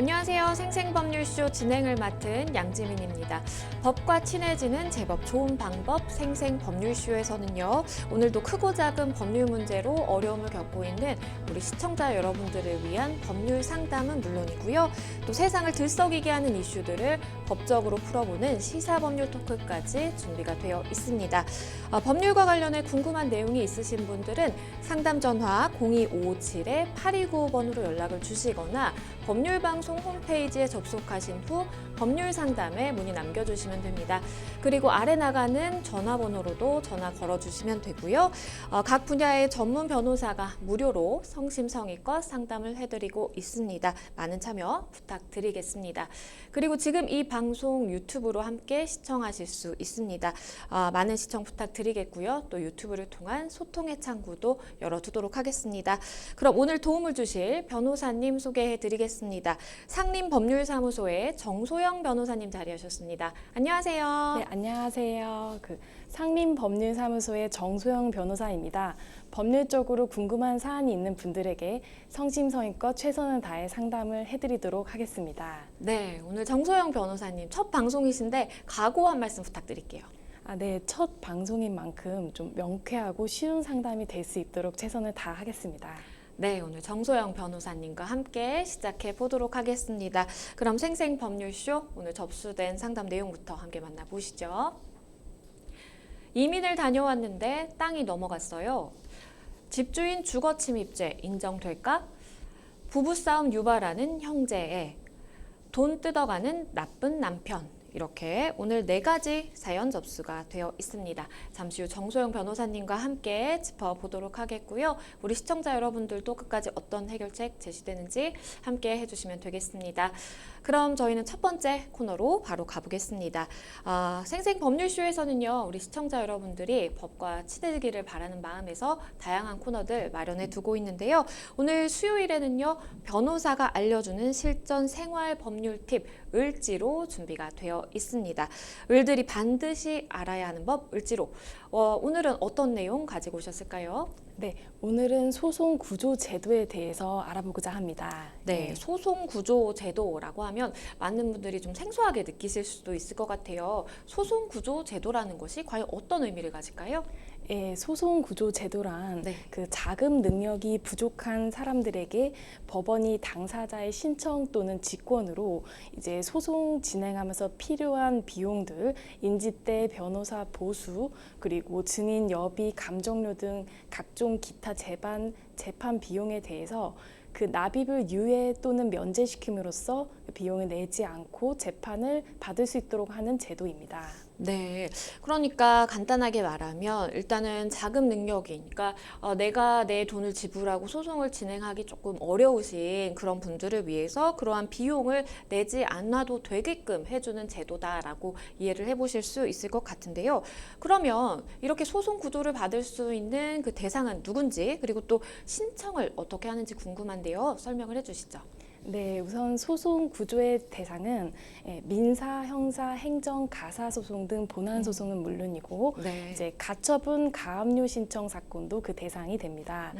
안녕하세요. 생생법률쇼 진행을 맡은 양지민입니다. 법과 친해지는 제법 좋은 방법 생생법률쇼에서는요. 오늘도 크고 작은 법률 문제로 어려움을 겪고 있는 우리 시청자 여러분들을 위한 법률 상담은 물론이고요. 또 세상을 들썩이게 하는 이슈들을 법적으로 풀어보는 시사법률 토크까지 준비가 되어 있습니다. 법률과 관련해 궁금한 내용이 있으신 분들은 상담 전화 02557-8295번으로 연락을 주시거나 법률방송 홈페이지에 접속하신 후 법률 상담에 문의 남겨주시면 됩니다. 그리고 아래 나가는 전화번호로도 전화 걸어주시면 되고요. 각 분야의 전문 변호사가 무료로 성심성의껏 상담을 해드리고 있습니다. 많은 참여 부탁드리겠습니다. 그리고 지금 이 방송 유튜브로 함께 시청하실 수 있습니다. 많은 시청 부탁드리겠고요. 또 유튜브를 통한 소통의 창구도 열어두도록 하겠습니다. 그럼 오늘 도움을 주실 변호사님 소개해드리겠습니다. 상림법률사무소의 정소영 변호사님 자리하셨습니다. 안녕하세요. 네, 안녕하세요. 상림법률사무소의 정소영 변호사입니다. 법률적으로 궁금한 사안이 있는 분들에게 성심성의껏 최선을 다해 상담을 해드리도록 하겠습니다. 네, 오늘 정소영 변호사님 첫 방송이신데 각오 한 말씀 부탁드릴게요. 네, 첫 방송인 만큼 좀 명쾌하고 쉬운 상담이 될 수 있도록 최선을 다하겠습니다. 네, 오늘 정소영 변호사님과 함께 시작해 보도록 하겠습니다. 그럼 생생법률쇼 오늘 접수된 상담 내용부터 함께 만나보시죠. 이민을 다녀왔는데 땅이 넘어갔어요. 집주인 주거침입죄 인정될까? 부부싸움 유발하는 형제애, 돈 뜯어가는 나쁜 남편. 이렇게 오늘 4가지 사연 접수가 되어 있습니다. 잠시 후 정소영 변호사님과 함께 짚어보도록 하겠고요. 우리 시청자 여러분들도 끝까지 어떤 해결책 제시되는지 함께 해주시면 되겠습니다. 그럼 저희는 첫 번째 코너로 바로 가보겠습니다. 생생법률쇼에서는요. 우리 시청자 여러분들이 법과 친해지기를 바라는 마음에서 다양한 코너들 마련해 두고 있는데요. 오늘 수요일에는요. 변호사가 알려주는 실전 생활 법률 팁 을지로 준비가 되어 있습니다. 을들이 반드시 알아야 하는 법 을지로. 오늘은 어떤 내용 가지고 오셨을까요? 네, 오늘은 소송 구조 제도에 대해서 알아보고자 합니다. 네, 소송 구조 제도라고 하면 많은 분들이 좀 생소하게 느끼실 수도 있을 것 같아요. 소송 구조 제도라는 것이 과연 어떤 의미를 가질까요? 소송 구조 제도란 네. 자금 능력이 부족한 사람들에게 법원이 당사자의 신청 또는 직권으로 이제 소송 진행하면서 필요한 비용들, 인지대, 변호사 보수, 그리고 증인 여비, 감정료 등 각종 기타 재판 비용에 대해서 납입을 유예 또는 면제시킴으로써 비용을 내지 않고 재판을 받을 수 있도록 하는 제도입니다. 네, 그러니까 간단하게 말하면 일단은 자금 능력이, 그러니까 내가 내 돈을 지불하고 소송을 진행하기 조금 어려우신 그런 분들을 위해서 그러한 비용을 내지 않아도 되게끔 해주는 제도다라고 이해를 해보실 수 있을 것 같은데요. 그러면 이렇게 소송 구조를 받을 수 있는 그 대상은 누군지, 그리고 또 신청을 어떻게 하는지 궁금한데요. 설명을 해주시죠. 네, 우선 소송 구조의 대상은 민사, 형사, 행정, 가사 소송 등 본안 소송은 물론이고 네. 이제 가처분, 가압류 신청 사건도 그 대상이 됩니다.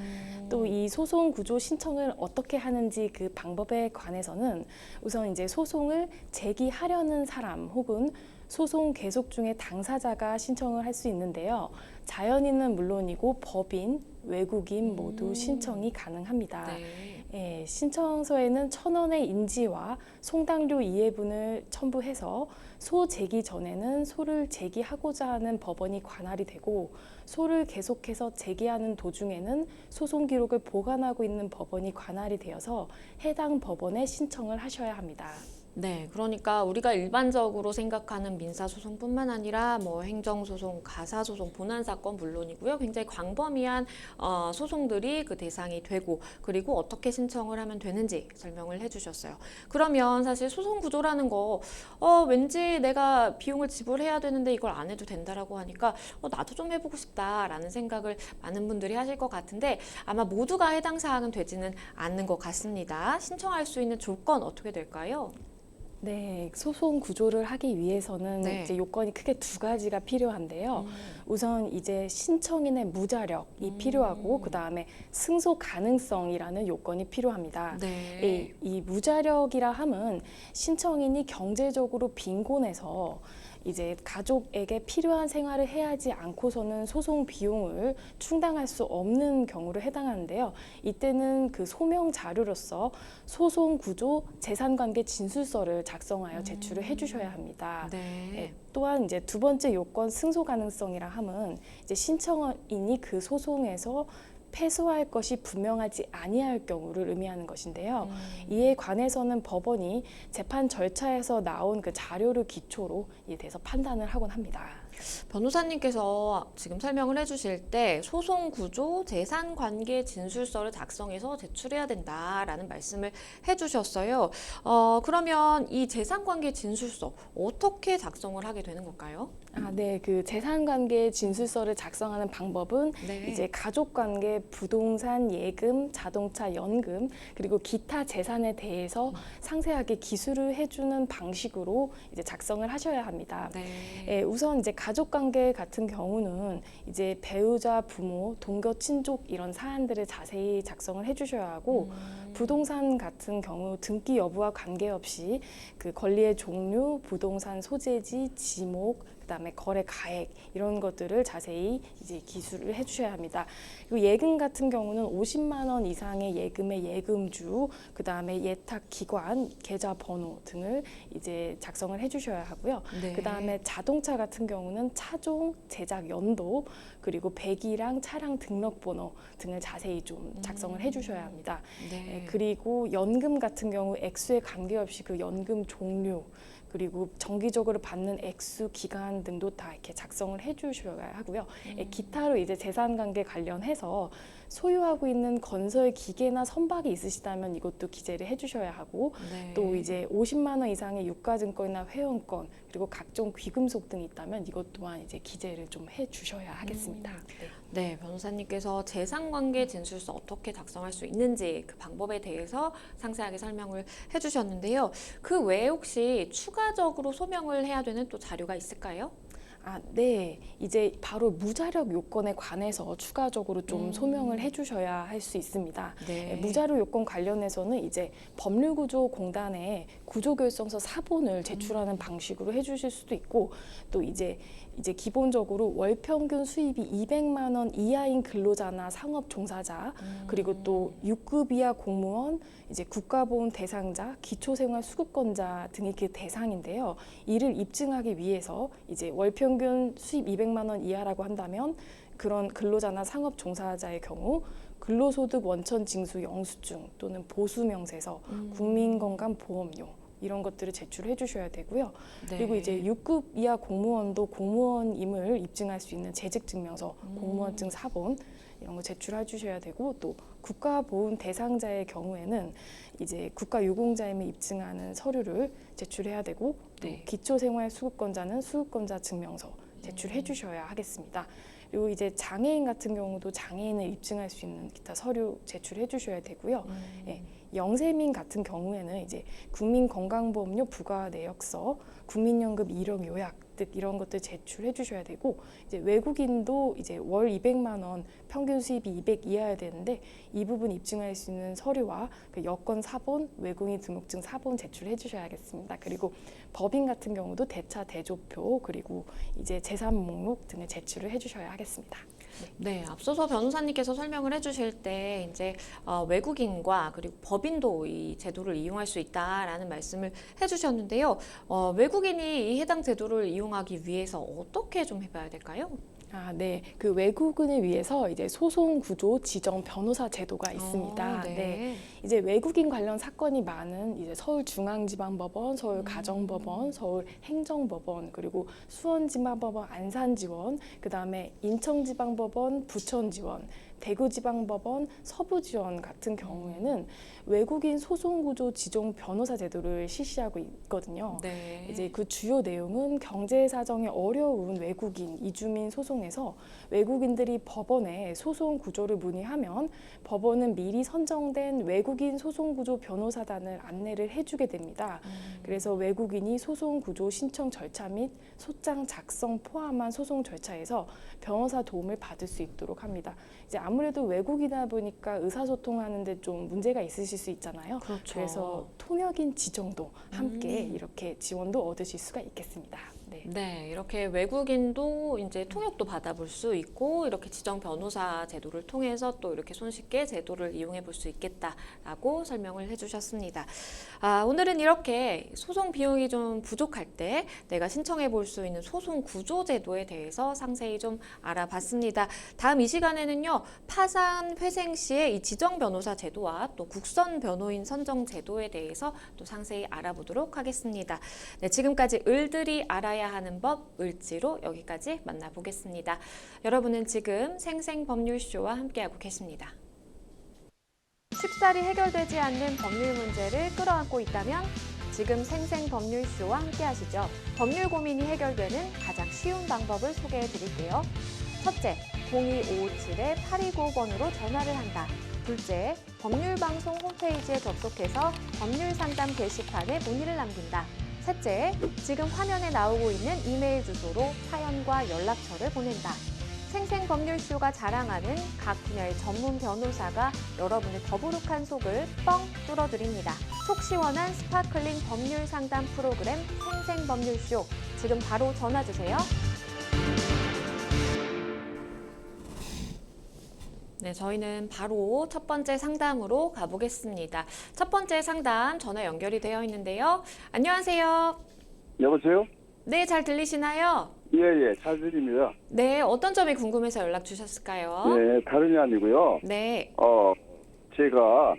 또 이 소송 구조 신청을 어떻게 하는지 그 방법에 관해서는 우선 이제 소송을 제기하려는 사람 혹은 소송 계속 중에 당사자가 신청을 할 수 있는데요. 자연인은 물론이고 법인, 외국인 모두 신청이 가능합니다. 네. 신청서에는 1,000원의 인지와 송당료 이해분을 첨부해서 소 제기 전에는 소를 제기하고자 하는 법원이 관할이 되고 소를 계속해서 제기하는 도중에는 소송 기록을 보관하고 있는 법원이 관할이 되어서 해당 법원에 신청을 하셔야 합니다. 네, 그러니까 우리가 일반적으로 생각하는 민사소송뿐만 아니라 뭐 행정소송, 가사소송, 본안사건 물론이고요. 굉장히 광범위한 소송들이 그 대상이 되고 그리고 어떻게 신청을 하면 되는지 설명을 해주셨어요. 그러면 사실 소송구조라는 거 왠지 내가 비용을 지불해야 되는데 이걸 안 해도 된다라고 하니까 나도 좀 해보고 싶다라는 생각을 많은 분들이 하실 것 같은데 아마 모두가 해당 사항은 되지는 않는 것 같습니다. 신청할 수 있는 조건 어떻게 될까요? 네, 소송 구조를 하기 위해서는 네. 이제 요건이 크게 두 가지가 필요한데요. 우선 이제 신청인의 무자력이 필요하고 그 다음에 승소 가능성이라는 요건이 필요합니다. 네. 이 무자력이라 함은 신청인이 경제적으로 빈곤해서 이제 가족에게 필요한 생활을 해야지 않고서는 소송 비용을 충당할 수 없는 경우를 해당하는데요. 이때는 그 소명 자료로서 소송 구조 재산관계 진술서를 작성하여 제출을 해주셔야 합니다. 네. 또한 이제 두 번째 요건 승소 가능성이라 함은 이제 신청인이 그 소송에서 패소할 것이 분명하지 아니할 경우를 의미하는 것인데요. 이에 관해서는 법원이 재판 절차에서 나온 그 자료를 기초로 이에 대해서 판단을 하곤 합니다. 변호사님께서 지금 설명을 해주실 때 소송 구조 재산 관계 진술서를 작성해서 제출해야 된다라는 말씀을 해주셨어요. 그러면 이 재산 관계 진술서 어떻게 작성을 하게 되는 걸까요? 네, 그 재산관계 진술서를 작성하는 방법은 네. 이제 가족관계, 부동산, 예금, 자동차, 연금 그리고 기타 재산에 대해서 상세하게 기술을 해주는 방식으로 이제 작성을 하셔야 합니다. 네. 우선 이제 가족관계 같은 경우는 이제 배우자, 부모, 동거, 친족 이런 사안들을 자세히 작성을 해주셔야 하고 부동산 같은 경우 등기 여부와 관계없이 그 권리의 종류, 부동산 소재지, 지목 그다음에 거래 가액 이런 것들을 자세히 이제 기술을 해주셔야 합니다. 그리고 예금 같은 경우는 50만 원 이상의 예금의 예금주, 그다음에 예탁 기관, 계좌 번호 등을 이제 작성을 해주셔야 하고요. 네. 그다음에 자동차 같은 경우는 차종, 제작 연도, 그리고 배기량, 차량 등록번호 등을 자세히 좀 작성을 해주셔야 합니다. 네. 그리고 연금 같은 경우 액수에 관계없이 그 연금 종류 그리고 정기적으로 받는 액수, 기간 등도 다 이렇게 작성을 해주셔야 하고요. 기타로 이제 재산관계 관련해서 소유하고 있는 건설 기계나 선박이 있으시다면 이것도 기재를 해주셔야 하고 네. 또 이제 50만 원 이상의 유가증권이나 회원권 그리고 각종 귀금속 등이 있다면 이것 또한 이제 기재를 좀 해주셔야 하겠습니다. 네, 변호사님께서 재산관계 진술서 어떻게 작성할 수 있는지 그 방법에 대해서 상세하게 설명을 해주셨는데요. 그 외에 혹시 추가적으로 소명을 해야 되는 또 자료가 있을까요? 네. 이제 바로 무자력 요건에 관해서 추가적으로 좀 소명을 해주셔야 할 수 있습니다. 네. 무자료 요건 관련해서는 이제 법률구조공단에 구조결정서 사본을 제출하는 방식으로 해주실 수도 있고 또 이제 기본적으로 월 평균 수입이 200만 원 이하인 근로자나 상업 종사자 그리고 또 6급 이하 공무원, 이제 국가보험 대상자, 기초생활 수급권자 등이 그 대상인데요. 이를 입증하기 위해서 이제 월 평균 수입 200만 원 이하라고 한다면 그런 근로자나 상업 종사자의 경우 근로소득 원천 징수 영수증 또는 보수 명세서, 국민건강보험료 이런 것들을 제출해 주셔야 되고요. 네. 그리고 이제 6급 이하 공무원도 공무원임을 입증할 수 있는 재직증명서, 공무원증 사본 이런 거 제출해 주셔야 되고 또 국가보훈 대상자의 경우에는 이제 국가유공자임을 입증하는 서류를 제출해야 되고 또 네. 기초생활수급권자는 수급권자 증명서 제출해 주셔야 하겠습니다. 그리고 이제 장애인 같은 경우도 장애인을 입증할 수 있는 기타 서류 제출해 주셔야 되고요. 영세민 같은 경우에는 이제 국민건강보험료 부과 내역서, 국민연금 이력 요약 등 이런 것들 제출해 주셔야 되고 이제 외국인도 이제 월 200만 원 평균 수입이 200 이하여야 되는데 이 부분 입증할 수 있는 서류와 그 여권 사본, 외국인 등록증 사본 제출해 주셔야겠습니다. 그리고 법인 같은 경우도 대차 대조표 그리고 이제 재산 목록 등을 제출을 해 주셔야 하겠습니다. 네, 앞서서 변호사님께서 설명을 해주실 때 이제 외국인과 그리고 법인도 이 제도를 이용할 수 있다라는 말씀을 해주셨는데요. 외국인이 이 해당 제도를 이용하기 위해서 어떻게 좀 해봐야 될까요? 네. 그 외국인을 위해서 이제 소송 구조 지정 변호사 제도가 있습니다. 네. 이제 외국인 관련 사건이 많은 이제 서울중앙지방법원, 서울가정법원, 서울행정법원, 그리고 수원지방법원, 안산지원, 그다음에 인천지방법원, 부천지원, 대구지방법원, 서부지원 같은 경우에는 외국인 소송구조 지정 변호사 제도를 실시하고 있거든요. 네. 이제 그 주요 내용은 경제 사정이 어려운 외국인 이주민 소송 통해서 외국인들이 법원에 소송 구조를 문의하면 법원은 미리 선정된 외국인 소송 구조 변호사단을 안내를 해주게 됩니다. 그래서 외국인이 소송 구조 신청 절차 및 소장 작성 포함한 소송 절차에서 변호사 도움을 받을 수 있도록 합니다. 이제 아무래도 외국이다 보니까 의사소통하는데 좀 문제가 있으실 수 있잖아요. 그렇죠. 그래서 통역인 지정도 함께 이렇게 지원도 얻으실 수가 있겠습니다. 네. 네, 이렇게 외국인도 이제 통역도 받아볼 수 있고 이렇게 지정 변호사 제도를 통해서 또 이렇게 손쉽게 제도를 이용해 볼 수 있겠다라고 설명을 해주셨습니다. 오늘은 이렇게 소송 비용이 좀 부족할 때 내가 신청해 볼 수 있는 소송 구조 제도에 대해서 상세히 좀 알아봤습니다. 다음 이 시간에는요, 파산 회생 시의 이 지정 변호사 제도와 또 국선 변호인 선정 제도에 대해서 또 상세히 알아보도록 하겠습니다. 네, 지금까지 을들이 알아야 하는 법 을지로 여기까지 만나보겠습니다. 여러분은 지금 생생법률쇼와 함께하고 계십니다. 쉽사리 해결되지 않는 법률 문제를 끌어안고 있다면 지금 생생법률쇼와 함께하시죠. 법률 고민이 해결되는 가장 쉬운 방법을 소개해 드릴게요. 첫째, 02557-8295번으로 전화를 한다. 둘째, 법률방송 홈페이지에 접속해서 법률상담 게시판에 문의를 남긴다. 셋째, 지금 화면에 나오고 있는 이메일 주소로 사연과 연락처를 보낸다. 생생법률쇼가 자랑하는 각 분야의 전문 변호사가 여러분의 더부룩한 속을 뻥 뚫어드립니다. 속 시원한 스파클링 법률 상담 프로그램 생생법률쇼. 지금 바로 전화 주세요. 네, 저희는 바로 첫 번째 상담으로 가보겠습니다. 첫 번째 상담 전화 연결이 되어 있는데요. 안녕하세요. 여보세요? 네, 잘 들리시나요? 예, 잘 들립니다. 네, 어떤 점이 궁금해서 연락 주셨을까요? 예, 다름이 아니고요. 네. 제가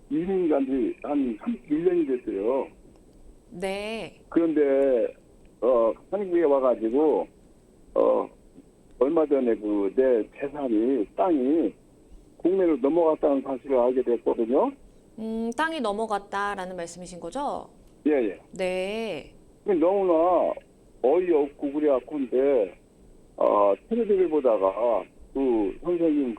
이민 간 지 한 1년이 됐어요. 네. 그런데, 한국에 와가지고, 얼마 전에 내 재산이, 땅이 국내로 넘어갔다는 사실을 알게 됐거든요. 땅이 넘어갔다라는 말씀이신 거죠? 예. 네. 너무나 어이없고 그래갖고인데, 텔레비를 보다가 그 선생님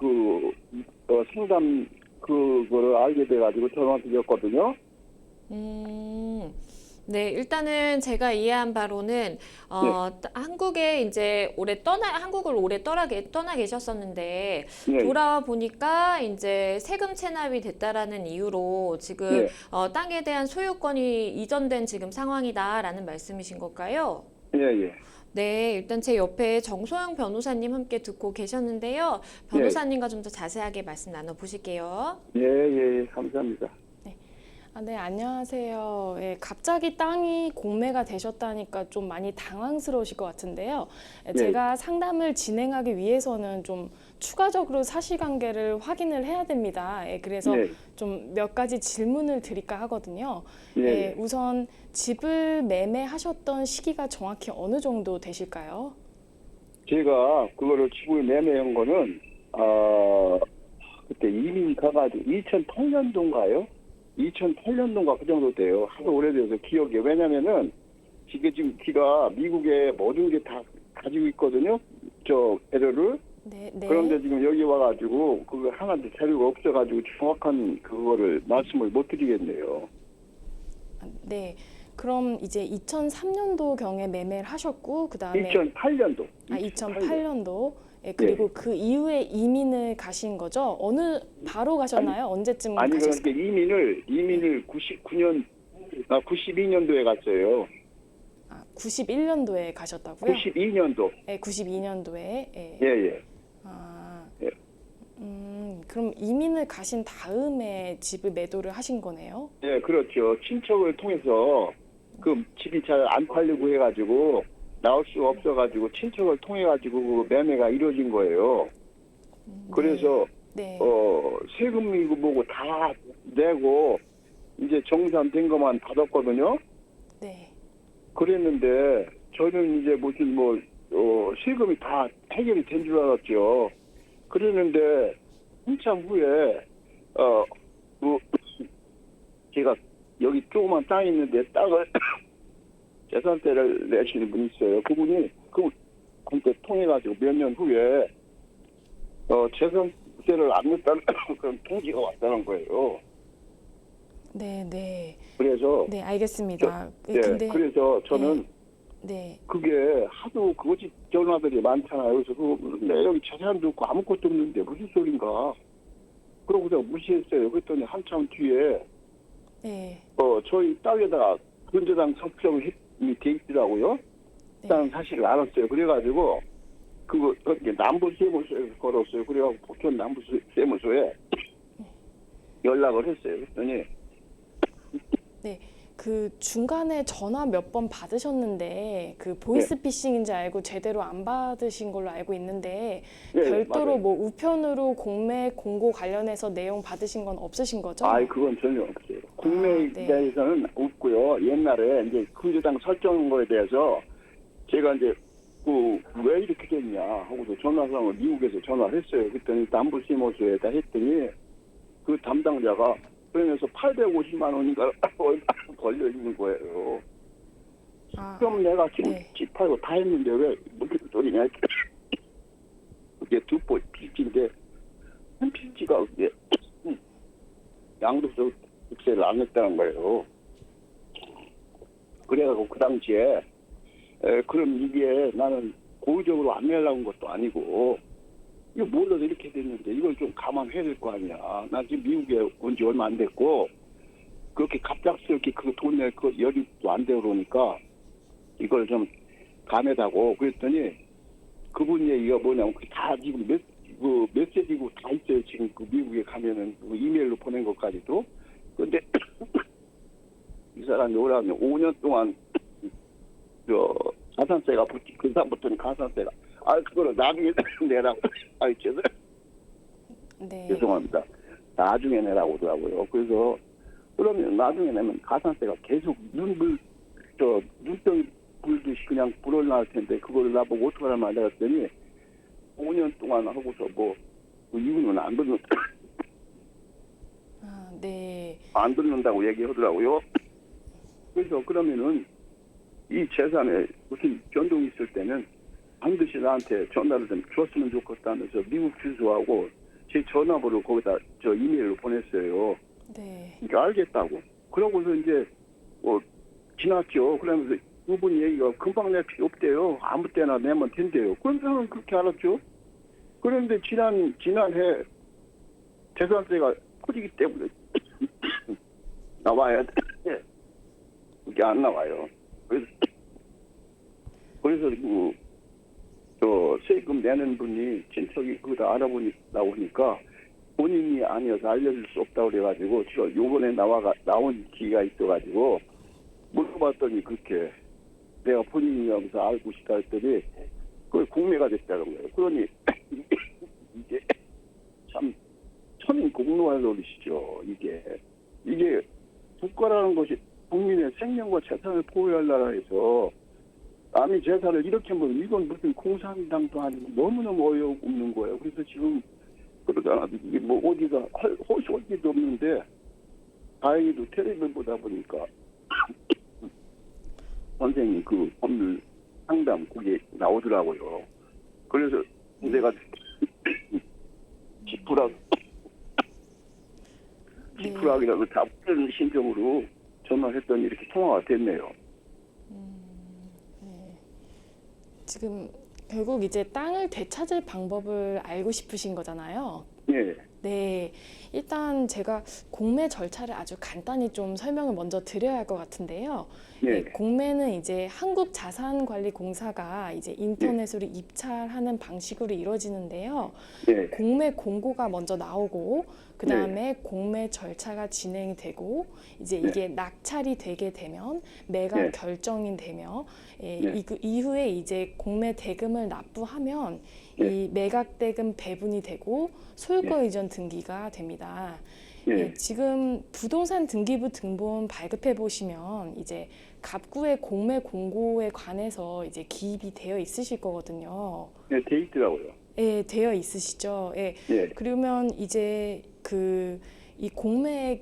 상담 그거를 알게 돼가지고 전화 드렸거든요. 네, 일단은 제가 이해한 바로는 한국에 이제 한국을 오래 떠나 계셨었는데 예. 돌아와 보니까 이제 세금 체납이 됐다라는 이유로 지금 예. 땅에 대한 소유권이 이전된 지금 상황이다라는 말씀이신 걸까요? 예. 네, 일단 제 옆에 정소영 변호사님 함께 듣고 계셨는데요. 변호사님과 좀 더 자세하게 말씀 나눠보실게요. 예, 감사합니다. 네, 안녕하세요. 예, 갑자기 땅이 공매가 되셨다니까 좀 많이 당황스러우실 것 같은데요. 제가 상담을 진행하기 위해서는 좀 추가적으로 사실관계를 확인을 해야 됩니다. 그래서 좀 몇 가지 질문을 드릴까 하거든요. 우선 집을 매매하셨던 시기가 정확히 어느 정도 되실까요? 제가 그거를 집을 매매한 거는 그때 이민 가가지고 2008년도인가요? 2008년도인가 그 정도 돼요. 하도 오래돼서 기억이. 왜냐면은 지금 기가 미국에 모든 게 다 가지고 있거든요. 저 배럴을. 네. 그런데 지금 여기 와가지고 그거 하나도 자료가 없어가지고 정확한 그거를 말씀을 못 드리겠네요. 네. 그럼 이제 2003년도 경에 매매를 하셨고 그다음에 2008년도. 2008년도. 그리고 그 이후에 이민을 가신 거죠? 바로 가셨나요? 언제쯤 아니, 가셨어요? 그러니까 이민을 92년도에 갔어요. 91년도에 가셨다고요? 92년도. 네, 92년도에. 예. 그럼 이민을 가신 다음에 집을 매도를 하신 거네요? 예, 그렇죠. 친척을 통해서 그 집이 잘 안 팔리고 해가지고 나올 수가 없어가지고 친척을 통해가지고 그 매매가 이루어진 거예요. 그래서 세금이고 뭐고 다 내고 이제 정산된 것만 받았거든요. 네. 그랬는데 저는 이제 무슨 세금이 다 해결이 된 줄 알았죠. 그랬는데 한참 후에 제가 여기 조그만 땅이 있는데 땅을 재산세를 내시는 분이 있어요. 그분이 그때 통해가지고 몇 년 후에 재산세를 안 냈다는 그런 통지가 왔다는 거예요. 네, 네. 그래서 네, 알겠습니다. 네, 근데 그래서 저는 네. 그게 하도 거짓 전화들이 많잖아요. 그래서 그 내용 자세한도 없고 아무것도 없는데 무슨 소린가. 그러고서 무시했어요. 그랬더니 한참 뒤에 네. 저희 땅에다가 군저당 석정이 돼 있더라고요. 네. 나는 사실을 알았어요. 그래가지고 그거 남부세무소에 걸었어요. 그래가지고 포천 남부세무소에 연락을 했어요. 그랬더니 네. 그 중간에 전화 몇 번 받으셨는데 그 보이스피싱인지 알고 제대로 안 받으신 걸로 알고 있는데 네, 별도로 맞아요. 뭐 우편으로 공매 공고 관련해서 내용 받으신 건 없으신 거죠? 그건 전혀 없어요. 국내에 네. 대해서는 없고요. 옛날에 이제 군저당 설정 거에 대해서 제가 이제 왜 이렇게 됐냐 하고서 전화상을 미국에서 전화를 했어요. 그랬더니 남부세무소에다 했더니 그 담당자가 그러면서 850만 원인가 걸려 있는 거예요. 아, 그럼 내가 지금 네. 집 팔고 다 했는데 왜 무슨 소리냐? 그게 두포 필지인데 한 필지가 그게 양도소득세를 안 냈다는 거예요. 그래가지고 그 당시에 그럼 이게 나는 고의적으로 안 내려고 한 것도 아니고 이거 몰라서 이렇게 됐는데 이걸 좀 감안해야 될 거 아니야. 나 지금 미국에 온 지 얼마 안 됐고 그렇게 갑작스럽게 그 돈 낼 거 여력도 안 되고 그러니까 이걸 좀 감해다고 그랬더니 그분 얘기가 뭐냐면 다 지금 메시지고 다 있어요. 지금 그 미국에 가면은 그 이메일로 보낸 것까지도. 근데 이 사람이 오라면 5년 동안 가산세가 붙지 그 다음부터는 가산세가 그거를 나중에 내라고. 네. 죄송합니다. 나중에 내라고 하더라고요. 그래서 그러면 나중에 내면 가산세가 계속 눈덩이 불듯이 그냥 불어날 텐데 그걸 나보고 어떡하란 말이야 했더니 5년 동안 하고서 이유는 안 네. 안 듣는다고 얘기하더라고요. 그래서 그러면은 이 재산에 무슨 변동이 있을 때는 반드시 나한테 전화를 좀 줬으면 좋겠다면서 미국 주소하고 제 전화번호 거기다 이메일로 보냈어요. 네. 그러니까 알겠다고. 그러고서 이제 지났죠. 그러면서 그분 얘기가 금방 낼 필요 없대요. 아무 때나 내면 된대요. 그럼 저는 그렇게 알았죠. 그런데 지난해 재산세가 커지기 때문에 나와야 돼. 그게 안 나와요. 그래서 세금 내는 분이 친척이 그거 나오니까 본인이 아니어서 알려줄 수 없다고 그래가지고 제가 요번에 나온 기회가 있어가지고 물어봤더니 그렇게 내가 본인이라면서 알고 싶다 했더니 그게 공매가 됐다는 거예요. 그러니 이게 참 천인공노할 노릇이죠. 이게 국가라는 것이 국민의 생명과 재산을 보호할 나라에서 남의 재산을 이렇게 하면 이건 무슨 공산당도 아니고 너무너무 어이없는 거예요. 그래서 지금 그러잖아. 이게 어디가 할 데도 없는데 다행히도 텔레비전 보다 보니까 선생님 그 법률 상담 그게 나오더라고요. 그래서 내가 지푸라기라도 다 뿌리는 심정으로 전화했더니 이렇게 통화가 됐네요. 네. 지금 결국 이제 땅을 되찾을 방법을 알고 싶으신 거잖아요. 예. 네, 일단 제가 공매 절차를 아주 간단히 좀 설명을 먼저 드려야 할 것 같은데요. 예. 네, 공매는 이제 한국자산관리공사가 이제 인터넷으로 입찰하는 방식으로 이루어지는데요. 예. 공매 공고가 먼저 나오고 그 다음에 공매 절차가 진행이 되고 이제 이게 낙찰이 되게 되면 매각 결정이 되며 그 이후에 이제 공매 대금을 납부하면 이 매각 대금 배분이 되고 소유권 이전 등기가 됩니다. 지금 부동산 등기부 등본 발급해 보시면 이제 갑구의 공매 공고에 관해서 이제 기입이 되어 있으실 거거든요. 네, 돼 있더라고요. 예, 되어 있으시죠. 예. 그러면 이제 이 공매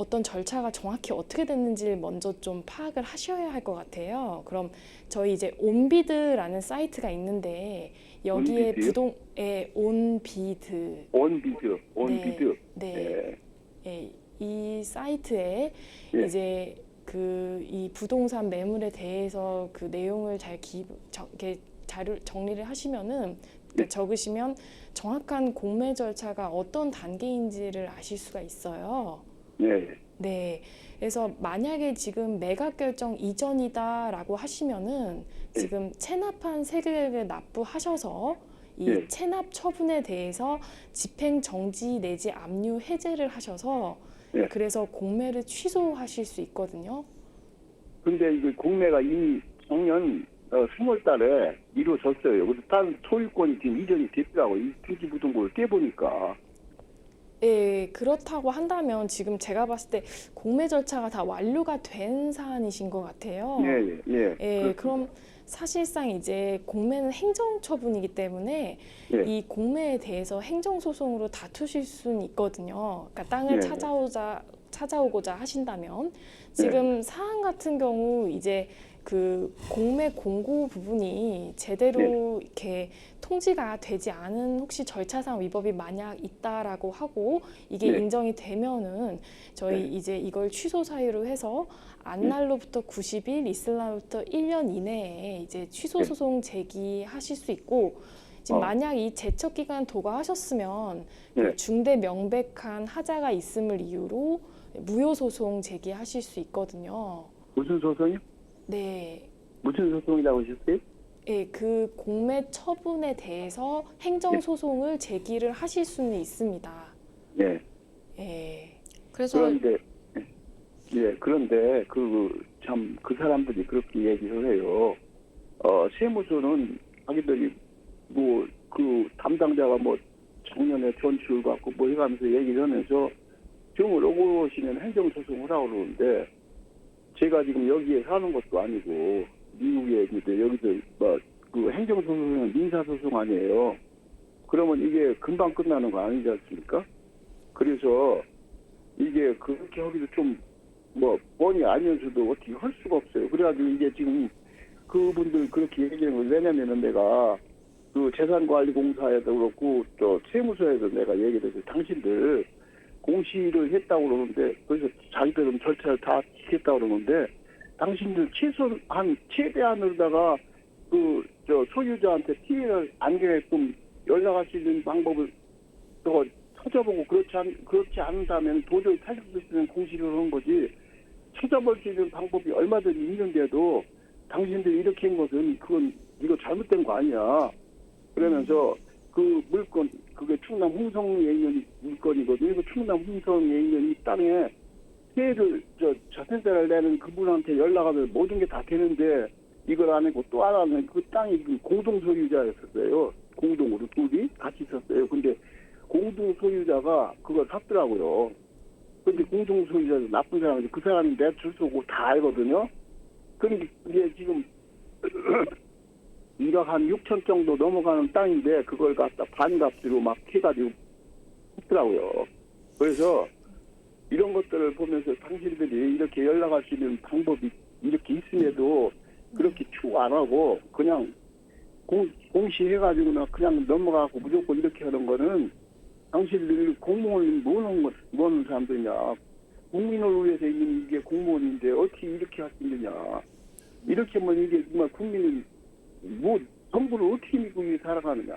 어떤 절차가 정확히 어떻게 됐는지를 먼저 좀 파악을 하셔야 할 것 같아요. 그럼 저희 이제 온비드라는 사이트가 있는데 여기에 온비드요? 부동의 온비드 온비드. 네. 예, 이 사이트에 예. 이제 이 부동산 매물에 대해서 그 내용을 이렇게 자료 정리를 하시면은 네. 적으시면 정확한 공매 절차가 어떤 단계인지를 아실 수가 있어요. 네. 네. 그래서 만약에 지금 매각 결정 이전이다라고 하시면은 네. 지금 체납한 세금을 납부하셔서 이 네. 체납 처분에 대해서 집행 정지 내지 압류 해제를 하셔서 네. 그래서 공매를 취소하실 수 있거든요. 근데 이거 공매가 이미 작년 3월 달에 이루어졌어요. 그래서 다른 소유권이 지금 이전이 됐더라고. 이 등기부등본을 깨보니까. 예, 그렇다고 한다면 지금 제가 봤을 때 공매 절차가 다 완료가 된 사안이신 것 같아요. 예. 예, 그럼 사실상 이제 공매는 행정처분이기 때문에 예. 이 공매에 대해서 행정소송으로 다투실 수는 있거든요. 그러니까 땅을 네. 찾아오고자 하신다면 지금 사안 같은 경우 이제 그 공매 공고 부분이 제대로 이렇게 통지가 되지 않은 혹시 절차상 위법이 만약 있다라고 하고 이게 네. 인정이 되면은 저희 네. 이제 이걸 취소 사유로 해서 안날로부터 90일, 있을 날로부터 1년 이내에 이제 취소 소송 제기하실 수 있고 지금 만약 이 제척 기간 도과하셨으면 네. 중대 명백한 하자가 있음을 이유로 무효 소송 제기하실 수 있거든요. 무슨 소송이요? 네. 무슨 소송이라고 하셨어요? 예, 그 공매 처분에 대해서 행정 소송을 제기를 하실 수는 있습니다. 네. 예. 그래서 그런데 그 사람들이 그렇게 얘기를 해요. 세무서는 자기들이 뭐 그 담당자가 뭐 작년에 전출 갖고 뭐 해가면서 얘기를 하면서 정을 오시면 행정소송을 하라고 그러는데 제가 지금 여기에 사는 것도 아니고 미국에 있는데 여기서 뭐 그 행정소송은 민사소송 아니에요. 그러면 이게 금방 끝나는 거 아니지 않습니까? 그래서 이게 그렇게 하기도 좀 뭐 뻔히 알면서도 어떻게 할 수가 없어요. 그래가지고 이게 지금 그분들 그렇게 얘기하는 걸 왜냐면은 내가 그 재산관리공사에도 그렇고 또 세무서에도 내가 얘기를 해서 당신들 공시를 했다고 그러는데 그래서 자기들은 절차를 다 지켰다고 그러는데 당신들 최대한으로다가 소유자한테 피해를 안 가게끔 연락할 수 있는 방법을 찾아보고 그렇지 않다면 도저히 살릴 수 있는 공시를 하는 거지 찾아볼 수 있는 방법이 얼마든지 있는데도 당신들이 이렇게 한 것은 이거 잘못된 거 아니야. 그러면서 그 물건 그게 충남 홍성예인년 물건이거든요. 그 충남 홍성예인년 이 땅에 세를 자산세를 내는 그분한테 연락하면 모든 게 다 되는데 이걸 안 하고 또 하나는 그 땅이 공동 소유자였었어요. 공동으로 둘이 같이 있었어요. 근데 공동 소유자가 그걸 샀더라고요. 근데 공동 소유자도 나쁜 사람인데 그 사람이 내 주소고 다 알거든요. 그런데 이게 지금 1억 한 6천 정도 넘어가는 땅인데 그걸 갖다 반값으로 막 해가지고 했더라고요. 그래서 이런 것들을 보면서 당신들이 이렇게 연락할 수 있는 방법이 이렇게 있음에도 그렇게 추구 안 하고 그냥 공시해가지고나 그냥 넘어가고 무조건 이렇게 하는 거는 당신들 공무원이 뭐는 사람들이냐. 국민을 위해서 있는 이게 공무원인데 어떻게 이렇게 할 수 있느냐. 이렇게 하면 이게 정말 국민은 정부를 어떻게 믿고 살아가느냐.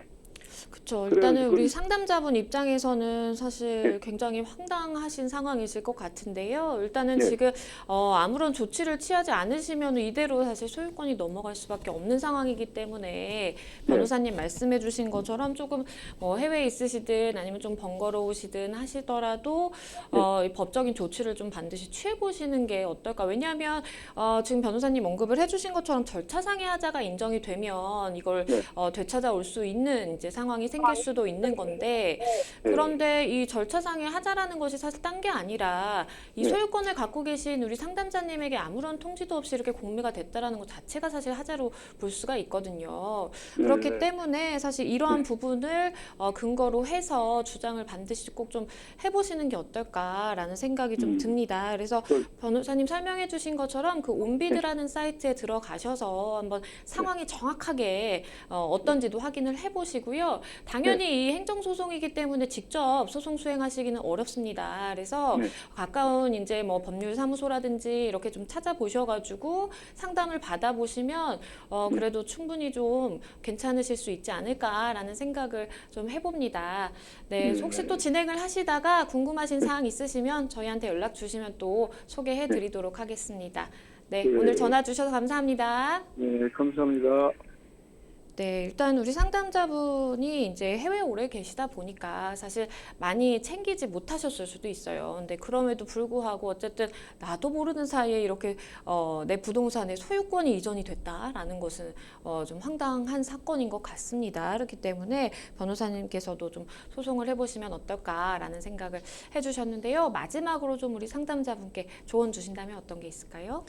그렇죠. 일단은 우리 그건- 상담자분 입장에서는 사실 네. 굉장히 황당하신 상황이실 것 같은데요. 일단은 네. 지금 아무런 조치를 취하지 않으시면 이대로 사실 소유권이 넘어갈 수밖에 없는 상황이기 때문에 변호사님 말씀해주신 것처럼 조금 해외에 있으시든 아니면 좀 번거로우시든 하시더라도 이 법적인 조치를 좀 반드시 취해보시는 게 어떨까. 왜냐하면 지금 변호사님 언급을 해주신 것처럼 절차상의 하자가 인정이 되면 이걸 네. 되찾아올 수 있는 이제 상황이 상황이 생길 수도 있는 건데 그런데 이 절차상의 하자라는 것이 사실 딴 게 아니라 이 소유권을 갖고 계신 우리 상담자님에게 아무런 통지도 없이 이렇게 공매가 됐다라는 것 자체가 사실 하자로 볼 수가 있거든요. 그렇기 때문에 사실 이러한 부분을 근거로 해서 주장을 반드시 꼭 좀 해보시는 게 어떨까라는 생각이 좀 듭니다. 그래서 변호사님 설명해 주신 것처럼 그 온비드라는 사이트에 들어가셔서 한번 상황이 정확하게 어떤지도 확인을 해보시고요. 당연히 이 행정소송이기 때문에 직접 소송 수행하시기는 어렵습니다. 그래서 가까운 이제 뭐 법률사무소라든지 이렇게 좀 찾아보셔가지고 상담을 받아보시면 그래도 충분히 좀 괜찮으실 수 있지 않을까라는 생각을 좀 해봅니다. 네, 혹시 또 진행을 하시다가 궁금하신 사항 있으시면 저희한테 연락 주시면 또 소개해 드리도록 하겠습니다. 네, 오늘 전화 주셔서 감사합니다. 네, 감사합니다. 네, 일단 우리 상담자분이 이제 해외에 오래 계시다 보니까 사실 많이 챙기지 못하셨을 수도 있어요. 근데 그럼에도 불구하고 어쨌든 나도 모르는 사이에 이렇게 내 부동산의 소유권이 이전이 됐다라는 것은 좀 황당한 사건인 것 같습니다. 그렇기 때문에 변호사님께서도 좀 소송을 해보시면 어떨까라는 생각을 해주셨는데요. 마지막으로 좀 우리 상담자분께 조언 주신다면 어떤 게 있을까요?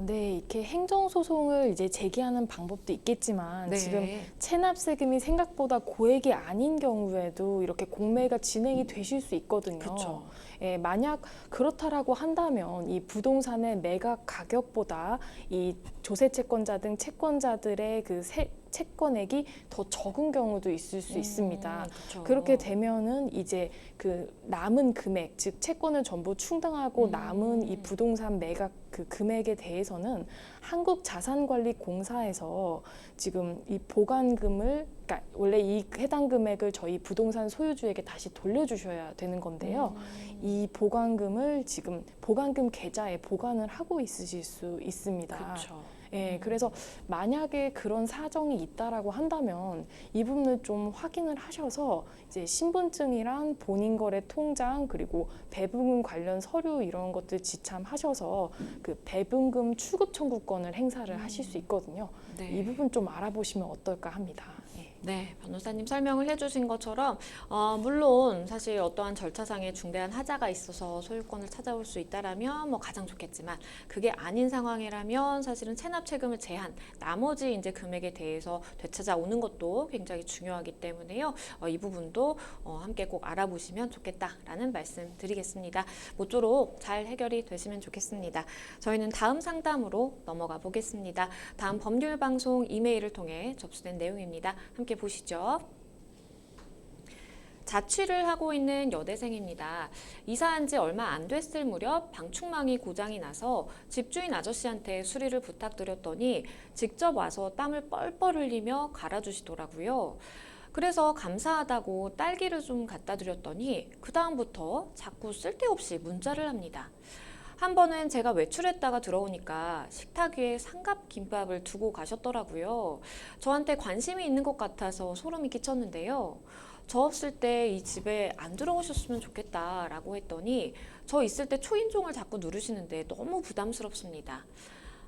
네, 이렇게 행정소송을 이제 제기하는 방법도 있겠지만 네. 지금 체납세금이 생각보다 고액이 아닌 경우에도 이렇게 공매가 진행이 되실 수 있거든요. 그렇죠. 예, 만약 그렇다라고 한다면 이 부동산의 매각 가격보다 이 조세 채권자 등 채권자들의 그 채권액이 더 적은 경우도 있을 수 있습니다. 그렇죠. 그렇게 되면은 이제 그 남은 금액, 즉 채권을 전부 충당하고 남은 이 부동산 매각 그 금액에 대해서는 한국자산관리공사에서 지금 이 보관금을, 그러니까 원래 이 해당 금액을 저희 부동산 소유주에게 다시 돌려주셔야 되는 건데요. 이 보관금을 지금 보관금 계좌에 보관을 하고 있으실 수 있습니다. 그렇죠. 예, 그래서 만약에 그런 사정이 있다라고 한다면 이 부분을 좀 확인을 하셔서 이제 신분증이랑 본인거래 통장 그리고 배분금 관련 서류 이런 것들 지참하셔서 그 배분금 출급 청구권을 행사를 하실 수 있거든요. 네. 이 부분 좀 알아보시면 어떨까 합니다. 예. 네, 변호사님 설명을 해주신 것처럼 물론 사실 어떠한 절차상의 중대한 하자가 있어서 소유권을 찾아올 수 있다라면 뭐 가장 좋겠지만 그게 아닌 상황이라면 사실은 체납 채금을 제한 나머지 이제 금액에 대해서 되찾아오는 것도 굉장히 중요하기 때문에요. 이 부분도 함께 꼭 알아보시면 좋겠다라는 말씀 드리겠습니다. 모쪼록 잘 해결이 되시면 좋겠습니다. 저희는 다음 상담으로 넘어가 보겠습니다. 다음 법률 방송 이메일을 통해 접수된 내용입니다. 함께 보시죠. 자취를 하고 있는 여대생입니다. 이사한 지 얼마 안 됐을 무렵 방충망이 고장이 나서 집주인 아저씨한테 수리를 부탁드렸더니 직접 와서 땀을 뻘뻘 흘리며 갈아주시더라고요. 그래서 감사하다고 딸기를 좀 갖다 드렸더니 그 다음부터 자꾸 쓸데없이 문자를 합니다. 한 번은 제가 외출했다가 들어오니까 식탁 위에 삼각김밥을 두고 가셨더라고요. 저한테 관심이 있는 것 같아서 소름이 끼쳤는데요. 저 없을 때 이 집에 안 들어오셨으면 좋겠다라고 했더니 저 있을 때 초인종을 자꾸 누르시는데 너무 부담스럽습니다.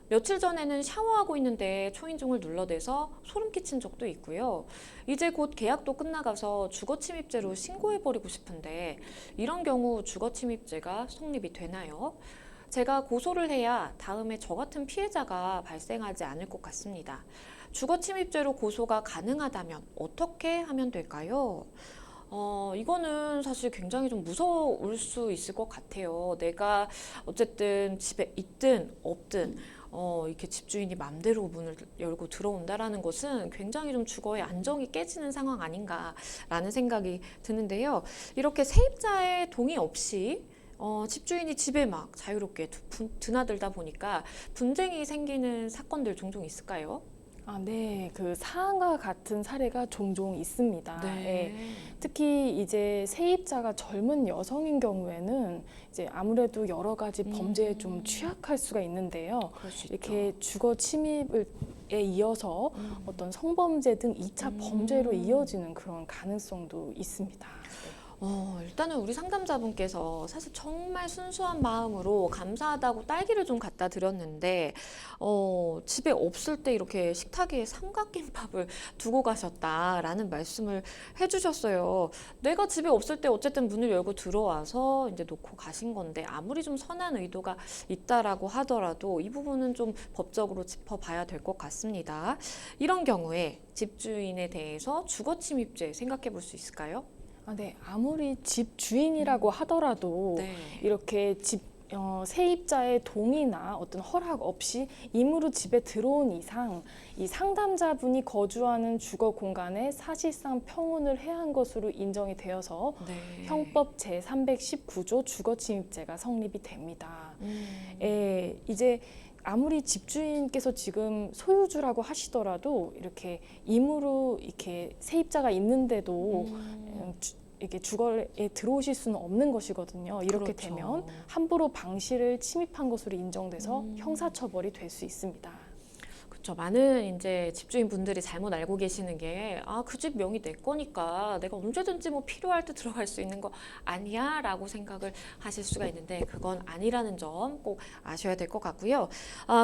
며칠 전에는 샤워하고 있는데 초인종을 눌러대서 소름 끼친 적도 있고요. 이제 곧 계약도 끝나가서 주거침입죄로 신고해버리고 싶은데 이런 경우 주거침입죄가 성립이 되나요? 제가 고소를 해야 다음에 저 같은 피해자가 발생하지 않을 것 같습니다. 주거침입죄로 고소가 가능하다면 어떻게 하면 될까요? 이거는 사실 굉장히 좀 무서울 수 있을 것 같아요. 내가 어쨌든 집에 있든 없든 이렇게 집주인이 맘대로 문을 열고 들어온다라는 것은 굉장히 좀 주거의 안정이 깨지는 상황 아닌가라는 생각이 드는데요. 이렇게 세입자의 동의 없이 집주인이 집에 막 자유롭게 드나들다 보니까 분쟁이 생기는 사건들 종종 있을까요? 네, 그 사안과 같은 사례가 종종 있습니다. 네. 예. 특히 이제 세입자가 젊은 여성인 경우에는 이제 아무래도 여러 가지 범죄에 좀 취약할 수가 있는데요. 그럴 수 있죠. 이렇게 주거 침입에 이어서 어떤 성범죄 등 2차 범죄로 이어지는 그런 가능성도 있습니다. 일단은 우리 상담자분께서 사실 정말 순수한 마음으로 감사하다고 딸기를 좀 갖다 드렸는데, 집에 없을 때 이렇게 식탁에 삼각김밥을 두고 가셨다라는 말씀을 해주셨어요. 내가 집에 없을 때 어쨌든 문을 열고 들어와서 이제 놓고 가신 건데, 아무리 좀 선한 의도가 있다라고 하더라도 이 부분은 좀 법적으로 짚어봐야 될 것 같습니다. 이런 경우에 집주인에 대해서 주거침입죄 생각해 볼 수 있을까요? 네. 아무리 집 주인이라고 하더라도 네. 이렇게 세입자의 동의나 어떤 허락 없이 임으로 집에 들어온 이상 이 상담자분이 거주하는 주거 공간에 사실상 평온을 해한 것으로 인정이 되어서 네. 형법 제319조 주거침입죄가 성립이 됩니다. 이제 아무리 집주인께서 지금 소유주라고 하시더라도 이렇게 임으로 이렇게 세입자가 있는데도 이렇게 주거에 들어오실 수는 없는 것이거든요. 이렇게 그렇죠. 되면 함부로 방실을 침입한 것으로 인정돼서 형사처벌이 될 수 있습니다. 그렇죠. 많은 이제 집주인 분들이 잘못 알고 계시는 게, 그 집 명의 내 거니까 내가 언제든지 뭐 필요할 때 들어갈 수 있는 거 아니야? 라고 생각을 하실 수가 있는데, 그건 아니라는 점 꼭 아셔야 될 것 같고요.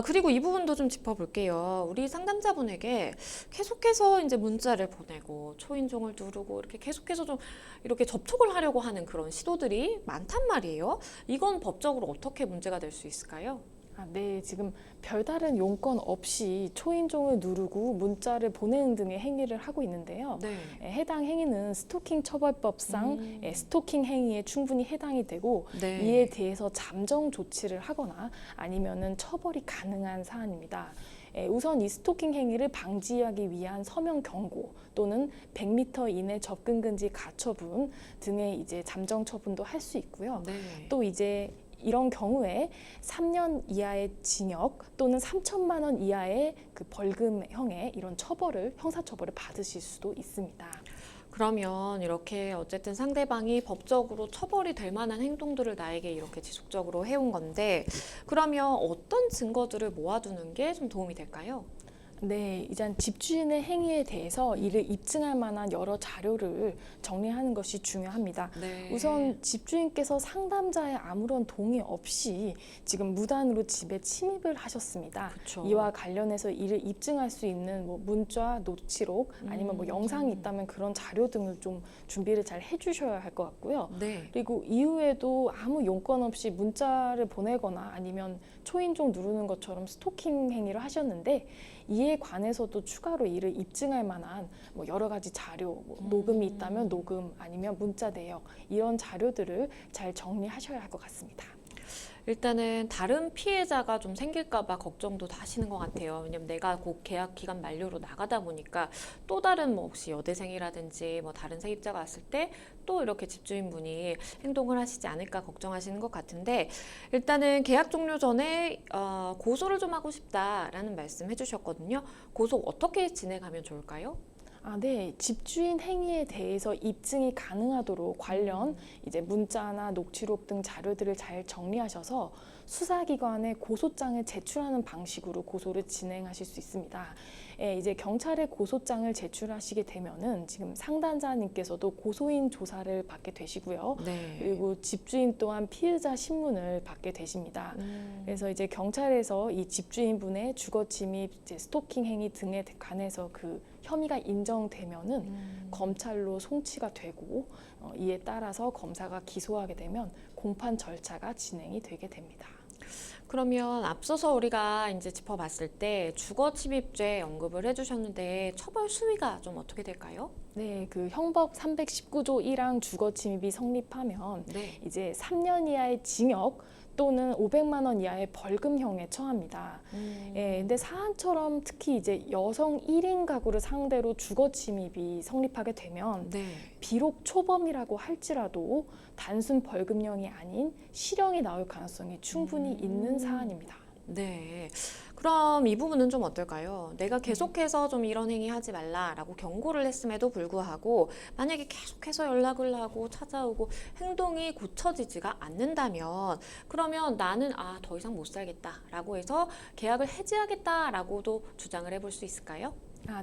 그리고 이 부분도 좀 짚어볼게요. 우리 상담자분에게 계속해서 이제 문자를 보내고 초인종을 누르고 이렇게 계속해서 좀 이렇게 접촉을 하려고 하는 그런 시도들이 많단 말이에요. 이건 법적으로 어떻게 문제가 될 수 있을까요? 네, 지금 별다른 용건 없이 초인종을 누르고 문자를 보내는 등의 행위를 하고 있는데요. 네. 해당 행위는 스토킹 처벌법상 스토킹 행위에 충분히 해당이 되고 네. 이에 대해서 잠정 조치를 하거나 아니면은 처벌이 가능한 사안입니다. 우선 이 스토킹 행위를 방지하기 위한 서명 경고 또는 100m 이내 접근 금지 가처분 등의 이제 잠정 처분도 할 수 있고요. 네. 또 이제 이런 경우에 3년 이하의 징역 또는 3천만 원 이하의 그 벌금형의 이런 형사처벌을 받으실 수도 있습니다. 그러면 이렇게 어쨌든 상대방이 법적으로 처벌이 될 만한 행동들을 나에게 이렇게 지속적으로 해온 건데, 그러면 어떤 증거들을 모아두는 게 좀 도움이 될까요? 네, 이제 집주인의 행위에 대해서 이를 입증할 만한 여러 자료를 정리하는 것이 중요합니다. 네. 우선 집주인께서 상담자의 아무런 동의 없이 지금 무단으로 집에 침입을 하셨습니다. 그쵸. 이와 관련해서 이를 입증할 수 있는 뭐 문자, 노치록 아니면 뭐 영상이 있다면 그런 자료 등을 좀 준비를 잘 해주셔야 할 것 같고요. 네. 그리고 이후에도 아무 용건 없이 문자를 보내거나 아니면 초인종 누르는 것처럼 스토킹 행위를 하셨는데 이에 관해서도 추가로 이를 입증할 만한 뭐 여러 가지 자료, 뭐 녹음이 있다면 녹음 아니면 문자 내역 이런 자료들을 잘 정리하셔야 할 것 같습니다. 일단은 다른 피해자가 좀 생길까 봐 걱정도 하시는 것 같아요. 왜냐면 내가 곧 계약 기간 만료로 나가다 보니까 또 다른 뭐 혹시 여대생이라든지 뭐 다른 세입자가 왔을 때 또 이렇게 집주인분이 행동을 하시지 않을까 걱정하시는 것 같은데, 일단은 계약 종료 전에 고소를 좀 하고 싶다라는 말씀 해주셨거든요. 고소 어떻게 진행하면 좋을까요? 네. 집주인 행위에 대해서 입증이 가능하도록 관련 이제 문자나 녹취록 등 자료들을 잘 정리하셔서 수사기관에 고소장을 제출하는 방식으로 고소를 진행하실 수 있습니다. 이제 경찰에 고소장을 제출하시게 되면은 지금 상담자님께서도 고소인 조사를 받게 되시고요. 네. 그리고 집주인 또한 피의자 신문을 받게 되십니다. 그래서 이제 경찰에서 이 집주인분의 주거 침입, 이제 스토킹 행위 등에 관해서 그 혐의가 인정되면은 검찰로 송치가 되고 이에 따라서 검사가 기소하게 되면 공판 절차가 진행이 되게 됩니다. 그러면 앞서서 우리가 이제 짚어봤을 때 주거 침입죄 언급을 해주셨는데 처벌 수위가 좀 어떻게 될까요? 네, 그 형법 319조 1항 주거 침입이 성립하면 네. 이제 3년 이하의 징역 또는 500만 원 이하의 벌금형에 처합니다. 근데 사안처럼 특히 이제 여성 1인 가구를 상대로 주거 침입이 성립하게 되면 네. 비록 초범이라고 할지라도 단순 벌금형이 아닌 실형이 나올 가능성이 충분히 있는 사안입니다. 네. 그럼 이 부분은 좀 어떨까요? 내가 계속해서 좀 이런 행위 하지 말라라고 경고를 했음에도 불구하고 만약에 계속해서 연락을 하고 찾아오고 행동이 고쳐지지가 않는다면, 그러면 나는 더 이상 못 살겠다라고 해서 계약을 해지하겠다라고도 주장을 해볼 수 있을까요?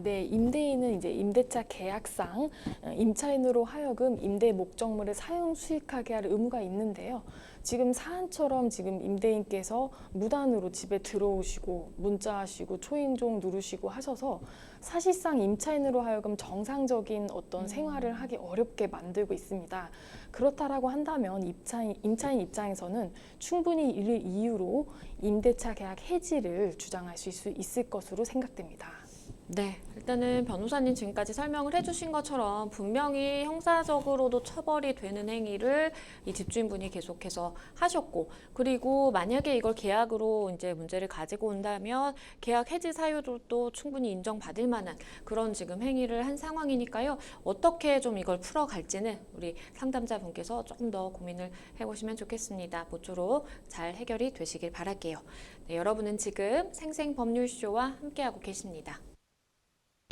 네. 임대인은 이제 임대차 계약상 임차인으로 하여금 임대 목적물을 사용 수익하게 할 의무가 있는데요. 지금 사안처럼 지금 임대인께서 무단으로 집에 들어오시고 문자하시고 초인종 누르시고 하셔서 사실상 임차인으로 하여금 정상적인 어떤 생활을 하기 어렵게 만들고 있습니다. 그렇다라고 한다면 임차인 입장에서는 충분히 이를 이유로 임대차 계약 해지를 주장하실 수 있을 것으로 생각됩니다. 네, 일단은 변호사님 지금까지 설명을 해주신 것처럼 분명히 형사적으로도 처벌이 되는 행위를 이 집주인분이 계속해서 하셨고, 그리고 만약에 이걸 계약으로 이제 문제를 가지고 온다면 계약 해지 사유도 또 충분히 인정받을 만한 그런 지금 행위를 한 상황이니까요. 어떻게 좀 이걸 풀어갈지는 우리 상담자분께서 조금 더 고민을 해보시면 좋겠습니다. 모쪼록 잘 해결이 되시길 바랄게요. 네, 여러분은 지금 생생법률쇼와 함께하고 계십니다.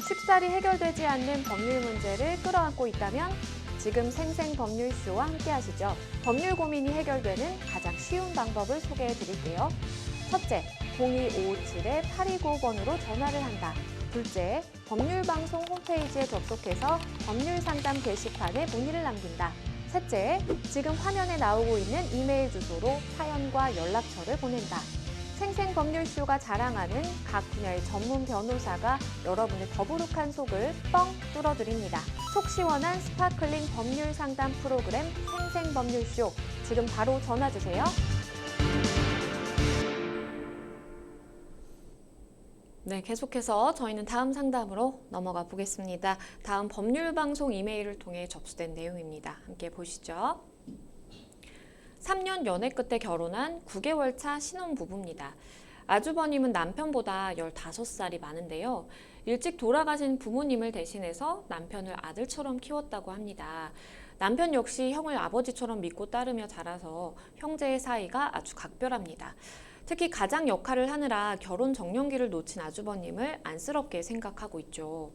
쉽사리 해결되지 않는 법률 문제를 끌어안고 있다면 지금 생생법률쇼와 함께하시죠. 법률 고민이 해결되는 가장 쉬운 방법을 소개해 드릴게요. 첫째, 02557-8295번으로 전화를 한다. 둘째, 법률방송 홈페이지에 접속해서 법률상담 게시판에 문의를 남긴다. 셋째, 지금 화면에 나오고 있는 이메일 주소로 사연과 연락처를 보낸다. 생생법률쇼가 자랑하는 각 분야의 전문 변호사가 여러분의 더부룩한 속을 뻥 뚫어드립니다. 속 시원한 스파클링 법률 상담 프로그램 생생법률쇼, 지금 바로 전화주세요. 네, 계속해서 저희는 다음 상담으로 넘어가 보겠습니다. 다음 법률방송 이메일을 통해 접수된 내용입니다. 함께 보시죠. 3년 연애 끝에 결혼한 9개월 차 신혼부부입니다. 아주버님은 남편보다 15살이 많은데요. 일찍 돌아가신 부모님을 대신해서 남편을 아들처럼 키웠다고 합니다. 남편 역시 형을 아버지처럼 믿고 따르며 자라서 형제의 사이가 아주 각별합니다. 특히 가장 역할을 하느라 결혼 정년기를 놓친 아주버님을 안쓰럽게 생각하고 있죠.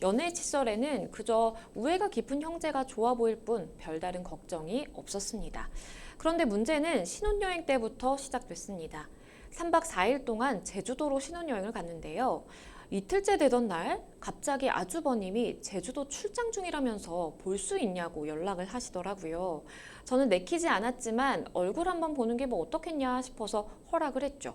연애 시절에는 그저 우애가 깊은 형제가 좋아 보일 뿐 별다른 걱정이 없었습니다. 그런데 문제는 신혼여행 때부터 시작됐습니다. 3박 4일 동안 제주도로 신혼여행을 갔는데요. 이틀째 되던 날 갑자기 아주버님이 제주도 출장 중이라면서 볼 수 있냐고 연락을 하시더라고요. 저는 내키지 않았지만 얼굴 한번 보는 게 뭐 어떻겠냐 싶어서 허락을 했죠.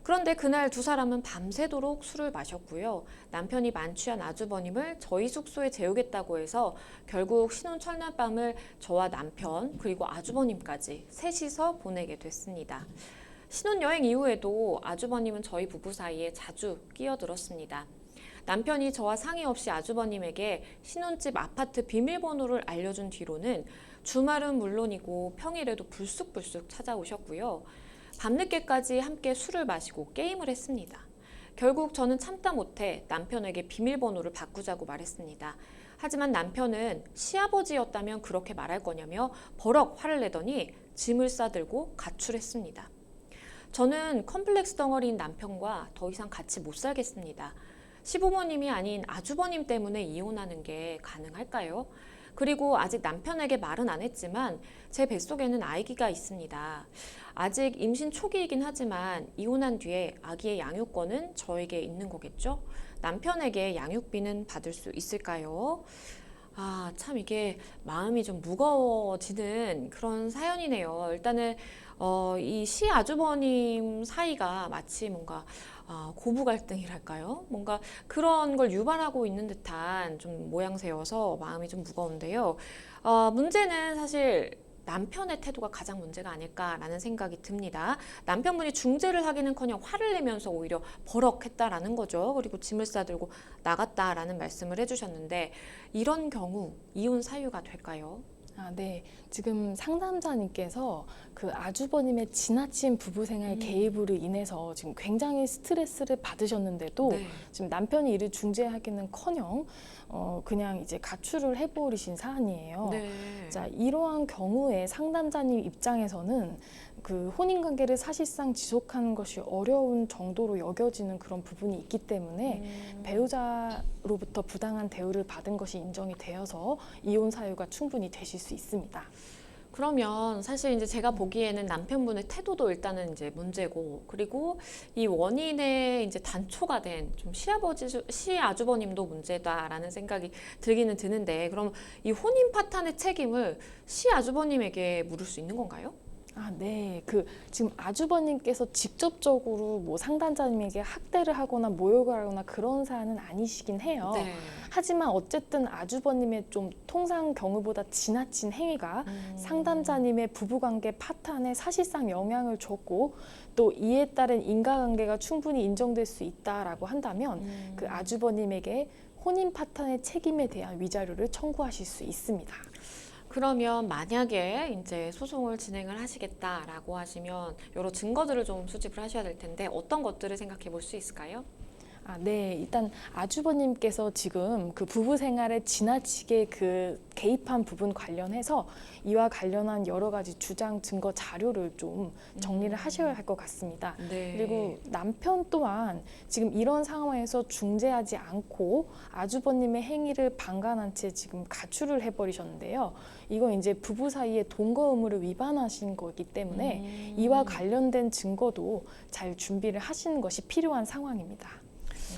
그런데 그날 두 사람은 밤새도록 술을 마셨고요. 남편이 만취한 아주버님을 저희 숙소에 재우겠다고 해서 결국 신혼 첫날 밤을 저와 남편 그리고 아주버님까지 셋이서 보내게 됐습니다. 신혼여행 이후에도 아주버님은 저희 부부 사이에 자주 끼어들었습니다. 남편이 저와 상의 없이 아주버님에게 신혼집 아파트 비밀번호를 알려준 뒤로는 주말은 물론이고 평일에도 불쑥불쑥 찾아오셨고요. 밤늦게까지 함께 술을 마시고 게임을 했습니다. 결국 저는 참다 못해 남편에게 비밀번호를 바꾸자고 말했습니다. 하지만 남편은 시아버지였다면 그렇게 말할 거냐며 버럭 화를 내더니 짐을 싸들고 가출했습니다. 저는 컴플렉스 덩어리인 남편과 더 이상 같이 못 살겠습니다. 시부모님이 아닌 아주버님 때문에 이혼하는 게 가능할까요? 그리고 아직 남편에게 말은 안 했지만 제 뱃속에는 아기가 있습니다. 아직 임신 초기이긴 하지만 이혼한 뒤에 아기의 양육권은 저에게 있는 거겠죠? 남편에게 양육비는 받을 수 있을까요? 참 이게 마음이 좀 무거워지는 그런 사연이네요. 일단은 이 시아주버님 사이가 마치 뭔가 고부 갈등이랄까요? 뭔가 그런 걸 유발하고 있는 듯한 좀 모양새여서 마음이 좀 무거운데요. 문제는 사실 남편의 태도가 가장 문제가 아닐까라는 생각이 듭니다. 남편분이 중재를 하기는커녕 화를 내면서 오히려 버럭했다라는 거죠. 그리고 짐을 싸들고 나갔다라는 말씀을 해주셨는데 이런 경우 이혼 사유가 될까요? 네. 지금 상담자님께서 그 아주버님의 지나친 부부 생활 개입으로 인해서 지금 굉장히 스트레스를 받으셨는데도 네. 지금 남편이 이를 중재하기는커녕 그냥 이제 가출을 해버리신 사안이에요. 네. 자, 이러한 경우에 상담자님 입장에서는 그 혼인관계를 사실상 지속하는 것이 어려운 정도로 여겨지는 그런 부분이 있기 때문에 배우자로부터 부당한 대우를 받은 것이 인정이 되어서 이혼 사유가 충분히 되실 수 있습니다. 그러면 사실 이제 제가 보기에는 남편분의 태도도 일단은 이제 문제고, 그리고 이 원인의 이제 단초가 된 좀 시아주버님도 문제다라는 생각이 들기는 드는데, 그럼 이 혼인 파탄의 책임을 시아주버님에게 물을 수 있는 건가요? 아, 네. 지금 아주버님께서 직접적으로 뭐 상담자님에게 학대를 하거나 모욕을 하거나 그런 사안은 아니시긴 해요. 네. 하지만 어쨌든 아주버님의 좀 통상 경우보다 지나친 행위가 상담자님의 부부관계 파탄에 사실상 영향을 줬고, 또 이에 따른 인과관계가 충분히 인정될 수 있다라고 한다면 그 아주버님에게 혼인 파탄의 책임에 대한 위자료를 청구하실 수 있습니다. 그러면 만약에 이제 소송을 진행을 하시겠다라고 하시면 여러 증거들을 좀 수집을 하셔야 될 텐데, 어떤 것들을 생각해 볼 수 있을까요? 아, 네. 일단 아주버님께서 지금 그 부부 생활에 지나치게 개입한 부분 관련해서 이와 관련한 여러 가지 주장, 증거, 자료를 좀 정리를 하셔야 할 것 같습니다. 네. 그리고 남편 또한 지금 이런 상황에서 중재하지 않고 아주버님의 행위를 방관한 채 지금 가출을 해버리셨는데요. 이건 이제 부부 사이의 동거 의무를 위반하신 거기 때문에 이와 관련된 증거도 잘 준비를 하시는 것이 필요한 상황입니다.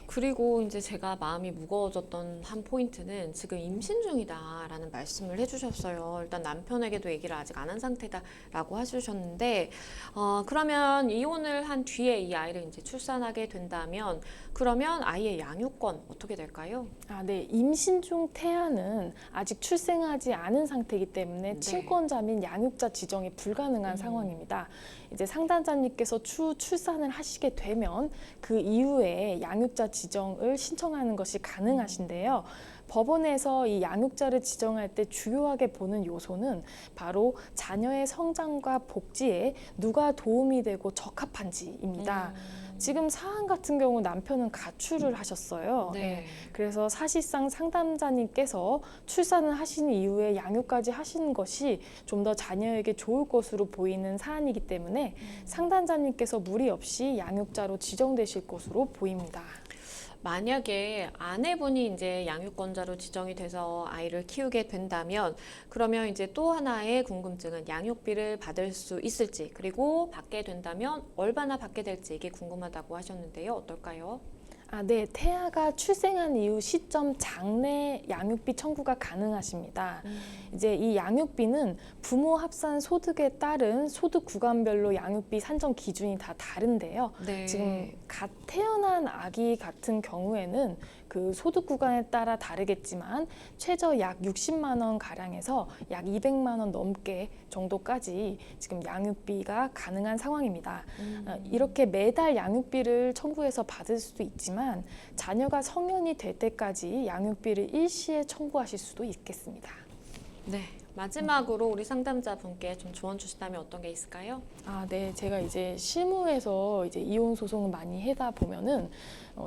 그리고 이제 제가 마음이 무거워졌던 한 포인트는 지금 임신 중이다라는 말씀을 해주셨어요. 일단 남편에게도 얘기를 아직 안 한 상태다라고 해주셨는데, 그러면 이혼을 한 뒤에 이 아이를 이제 출산하게 된다면, 그러면 아이의 양육권 어떻게 될까요? 아, 네. 임신 중 태아는 아직 출생하지 않은 상태이기 때문에 네. 친권자 및 양육자 지정이 불가능한 상황입니다. 이제 상담자님께서 출산을 하시게 되면 그 이후에 양육자 지정을 신청하는 것이 가능하신데요. 법원에서 이 양육자를 지정할 때 중요하게 보는 요소는 바로 자녀의 성장과 복지에 누가 도움이 되고 적합한지입니다. 지금 사안 같은 경우 남편은 가출을 하셨어요. 네. 예. 그래서 사실상 상담자님께서 출산을 하신 이후에 양육까지 하시는 것이 좀 더 자녀에게 좋을 것으로 보이는 사안이기 때문에 상담자님께서 무리 없이 양육자로 지정되실 것으로 보입니다. 만약에 아내분이 이제 양육권자로 지정이 돼서 아이를 키우게 된다면, 그러면 이제 또 하나의 궁금증은 양육비를 받을 수 있을지, 그리고 받게 된다면 얼마나 받게 될지, 이게 궁금하다고 하셨는데요. 어떨까요? 아, 네. 태아가 출생한 이후 시점 장래 양육비 청구가 가능하십니다. 이제 이 양육비는 부모 합산 소득에 따른 소득 구간별로 양육비 산정 기준이 다 다른데요. 네. 지금 갓 태어난 아기 같은 경우에는 그 소득 구간에 따라 다르겠지만 최저 약 60만 원 가량에서 약 200만 원 넘게 정도까지 지금 양육비가 가능한 상황입니다. 이렇게 매달 양육비를 청구해서 받을 수도 있지만 자녀가 성년이 될 때까지 양육비를 일시에 청구하실 수도 있겠습니다. 네. 마지막으로 우리 상담자분께 좀 조언 주시다면 어떤 게 있을까요? 아, 네. 제가 이제 실무에서 이제 이혼 소송을 많이 하다 보면은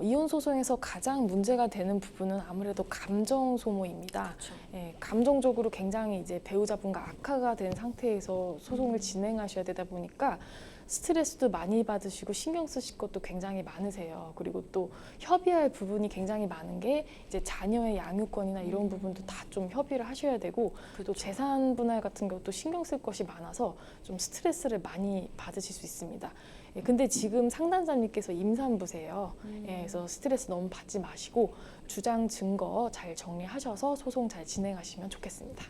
이혼 소송에서 가장 문제가 되는 부분은 아무래도 감정 소모입니다. 그렇죠. 예, 감정적으로 굉장히 이제 배우자분과 악화가 된 상태에서 소송을 진행하셔야 되다 보니까 스트레스도 많이 받으시고 신경 쓰실 것도 굉장히 많으세요. 그리고 또 협의할 부분이 굉장히 많은 게 이제 자녀의 양육권이나 이런 부분도 다 좀 협의를 하셔야 되고, 또 재산 분할 같은 것도 신경 쓸 것이 많아서 좀 스트레스를 많이 받으실 수 있습니다. 예, 근데 지금 상담자님께서 임산부세요. 예, 그래서 스트레스 너무 받지 마시고 주장 증거 잘 정리하셔서 소송 잘 진행하시면 좋겠습니다.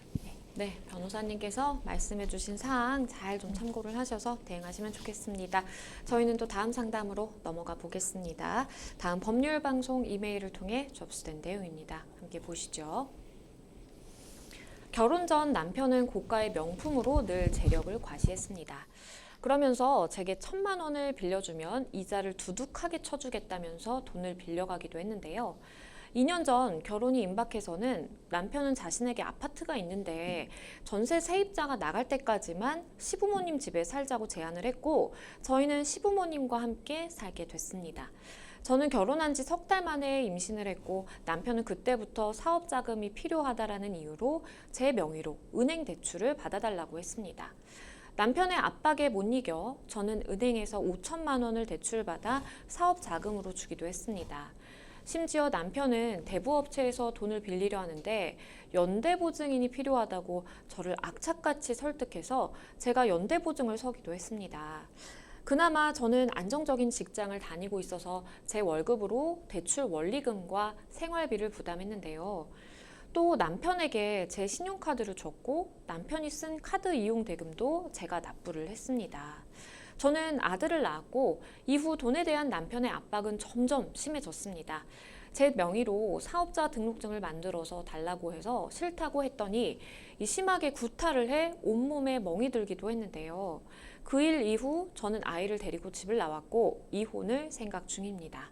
네, 변호사님께서 말씀해주신 사항 잘 좀 참고를 하셔서 대응하시면 좋겠습니다. 저희는 또 다음 상담으로 넘어가 보겠습니다. 다음 법률 방송 이메일을 통해 접수된 내용입니다. 함께 보시죠. 결혼 전 남편은 고가의 명품으로 늘 재력을 과시했습니다. 그러면서 제게 1,000만 원을 빌려주면 이자를 두둑하게 쳐주겠다면서 돈을 빌려가기도 했는데요. 2년 전 결혼이 임박해서는 남편은 자신에게 아파트가 있는데 전세 세입자가 나갈 때까지만 시부모님 집에 살자고 제안을 했고, 저희는 시부모님과 함께 살게 됐습니다. 저는 결혼한 지 3달 만에 임신을 했고, 남편은 그때부터 사업 자금이 필요하다라는 이유로 제 명의로 은행 대출을 받아달라고 했습니다. 남편의 압박에 못 이겨 저는 은행에서 5천만 원을 대출받아 사업 자금으로 주기도 했습니다. 심지어 남편은 대부업체에서 돈을 빌리려 하는데 연대보증인이 필요하다고 저를 악착같이 설득해서 제가 연대보증을 서기도 했습니다. 그나마 저는 안정적인 직장을 다니고 있어서 제 월급으로 대출 원리금과 생활비를 부담했는데요. 또 남편에게 제 신용카드를 줬고 남편이 쓴 카드 이용 대금도 제가 납부를 했습니다. 저는 아들을 낳았고 이후 돈에 대한 남편의 압박은 점점 심해졌습니다. 제 명의로 사업자 등록증을 만들어서 달라고 해서 싫다고 했더니 심하게 구타를 해 온몸에 멍이 들기도 했는데요. 그 일 이후 저는 아이를 데리고 집을 나왔고 이혼을 생각 중입니다.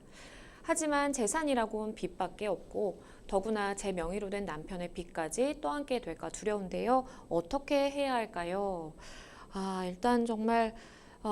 하지만 재산이라고는 빚밖에 없고 더구나 제 명의로 된 남편의 빚까지 떠안게 될까 두려운데요. 어떻게 해야 할까요? 일단 정말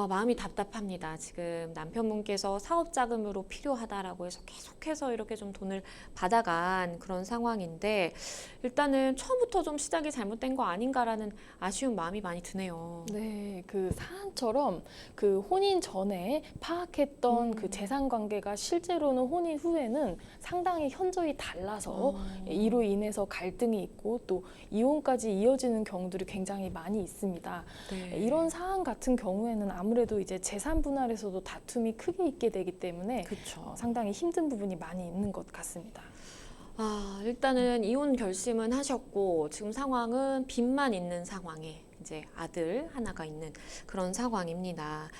마음이 답답합니다. 지금 남편분께서 사업 자금으로 필요하다라고 해서 계속해서 이렇게 좀 돈을 받아간 그런 상황인데 일단은 처음부터 좀 시작이 잘못된 거 아닌가라는 아쉬운 마음이 많이 드네요. 네, 그 사안처럼 그 혼인 전에 파악했던 그 재산 관계가 실제로는 혼인 후에는 상당히 현저히 달라서 이로 인해서 갈등이 있고 또 이혼까지 이어지는 경우들이 굉장히 많이 있습니다. 네. 이런 사안 같은 경우에는 아무래도 이제 재산 분할에서도 다툼이 크게 있게 되기 때문에 그렇죠. 상당히 힘든 부분이 많이 있는 것 같습니다. 일단은 이혼 결심은 하셨고 지금 상황은 빚만 있는 상황에 이제 아들 하나가 있는 그런 상황입니다.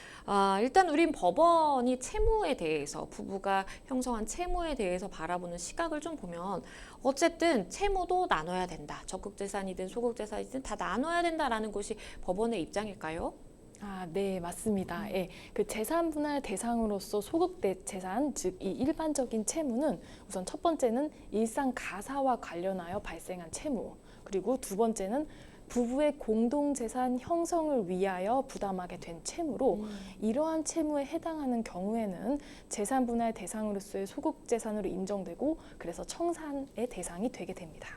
일단 우린 법원이 채무에 대해서 부부가 형성한 채무에 대해서 바라보는 시각을 좀 보면 어쨌든 채무도 나눠야 된다. 적극재산이든 소극재산이든 다 나눠야 된다라는 것이 법원의 입장일까요? 네, 맞습니다. 예, 그 재산 분할 대상으로서 소극 재산, 즉 이 일반적인 채무는 우선 첫 번째는 일상 가사와 관련하여 발생한 채무, 그리고 두 번째는 부부의 공동재산 형성을 위하여 부담하게 된 채무로 이러한 채무에 해당하는 경우에는 재산 분할 대상으로서의 소극 재산으로 인정되고 그래서 청산의 대상이 되게 됩니다.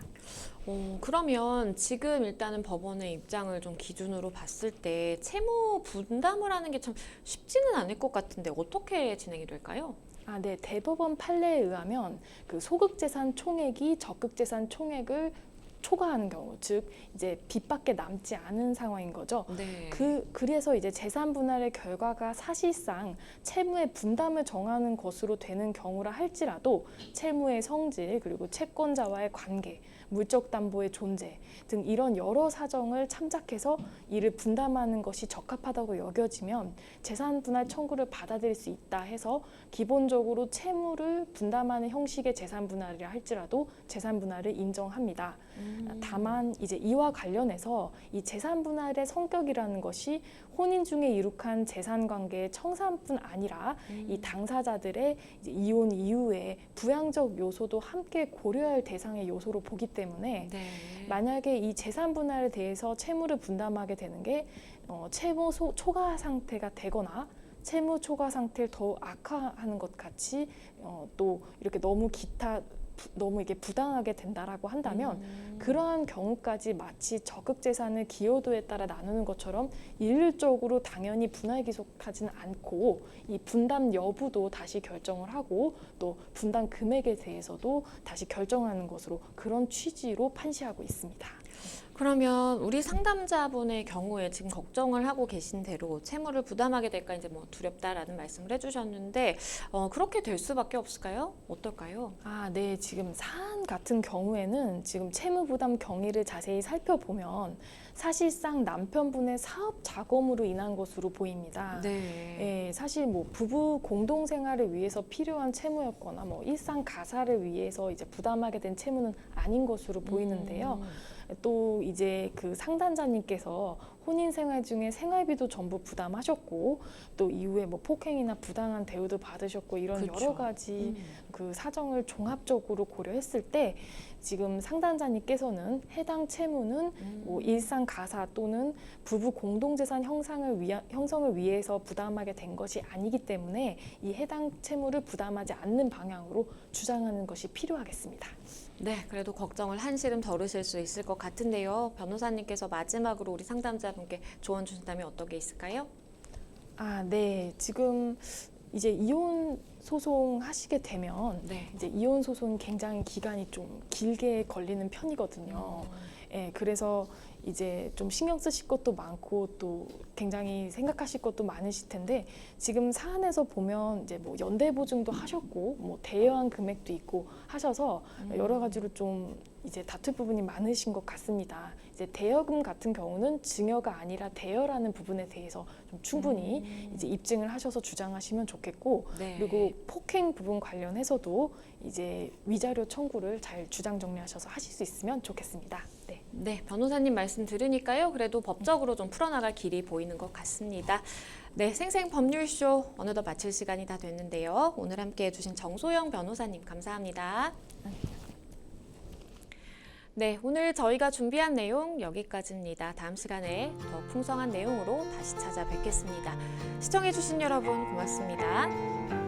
그러면 지금 일단은 법원의 입장을 좀 기준으로 봤을 때 채무 분담을 하는 게 참 쉽지는 않을 것 같은데 어떻게 진행이 될까요? 네, 대법원 판례에 의하면 그 소극 재산 총액이 적극 재산 총액을 초과하는 경우, 즉 이제 빚밖에 남지 않은 상황인 거죠. 네. 그래서 이제 재산 분할의 결과가 사실상 채무의 분담을 정하는 것으로 되는 경우라 할지라도 채무의 성질 그리고 채권자와의 관계, 물적 담보의 존재 등 이런 여러 사정을 참작해서 이를 분담하는 것이 적합하다고 여겨지면 재산 분할 청구를 받아들일 수 있다 해서 기본적으로 채무를 분담하는 형식의 재산 분할이라 할지라도 재산 분할을 인정합니다. 다만 이제 이와 관련해서 이 재산 분할의 성격이라는 것이 혼인 중에 이룩한 재산 관계의 청산뿐 아니라 이 당사자들의 이제 이혼 이후에 부양적 요소도 함께 고려할 대상의 요소로 보기 때문에 네. 만약에 이 재산 분할에 대해서 채무를 분담하게 되는 게 채무 초과 상태가 되거나 채무 초과 상태를 더 악화하는 것 같이 또 이렇게 너무 이게 부당하게 된다라고 한다면 그러한 경우까지 마치 적극 재산을 기여도에 따라 나누는 것처럼 일률적으로 당연히 분할 기속하지는 않고 이 분담 여부도 다시 결정을 하고 또 분담 금액에 대해서도 다시 결정하는 것으로 그런 취지로 판시하고 있습니다. 그러면 우리 상담자분의 경우에 지금 걱정을 하고 계신 대로 채무를 부담하게 될까 이제 뭐 두렵다라는 말씀을 해주셨는데 그렇게 될 수밖에 없을까요? 어떨까요? 네. 지금 사안 같은 경우에는 지금 채무 부담 경위를 자세히 살펴보면 사실상 남편분의 사업 작업으로 인한 것으로 보입니다. 네. 사실 뭐 부부 공동 생활을 위해서 필요한 채무였거나 뭐 일상 가사를 위해서 이제 부담하게 된 채무는 아닌 것으로 보이는데요. 또 이제 그 상담자님께서 혼인 생활 중에 생활비도 전부 부담하셨고 또 이후에 뭐 폭행이나 부당한 대우도 받으셨고 이런 그렇죠. 여러 가지 그 사정을 종합적으로 고려했을 때 지금 상담자님께서는 해당 채무는 뭐 일상 가사 또는 부부 공동재산 형성을 위해서 부담하게 된 것이 아니기 때문에 이 해당 채무를 부담하지 않는 방향으로 주장하는 것이 필요하겠습니다. 네, 그래도 걱정을 한시름 덜으실 수 있을 것 같은데요. 변호사님께서 마지막으로 우리 상담자분께 조언 주신다면 어떤 게 있을까요? 네. 지금 이제 이혼 소송 하시게 되면 네. 이제 이혼 소송이 굉장히 기간이 좀 길게 걸리는 편이거든요. 예, 그래서 이제 좀 신경 쓰실 것도 많고 또 굉장히 생각하실 것도 많으실 텐데 지금 사안에서 보면 이제 뭐 연대 보증도 하셨고 뭐 대여한 금액도 있고 하셔서 여러 가지로 좀 이제 다툴 부분이 많으신 것 같습니다. 이제 대여금 같은 경우는 증여가 아니라 대여라는 부분에 대해서 좀 충분히 이제 입증을 하셔서 주장하시면 좋겠고 네. 그리고 폭행 부분 관련해서도 이제 위자료 청구를 잘 주장 정리하셔서 하실 수 있으면 좋겠습니다. 네. 네, 변호사님 말씀 들으니까요. 그래도 법적으로 좀 풀어나갈 길이 보이는 것 같습니다. 네, 생생 법률쇼 어느덧 마칠 시간이 다 됐는데요. 오늘 함께해 주신 정소영 변호사님 감사합니다. 네, 오늘 저희가 준비한 내용 여기까지입니다. 다음 시간에 더 풍성한 내용으로 다시 찾아뵙겠습니다. 시청해 주신 여러분 고맙습니다.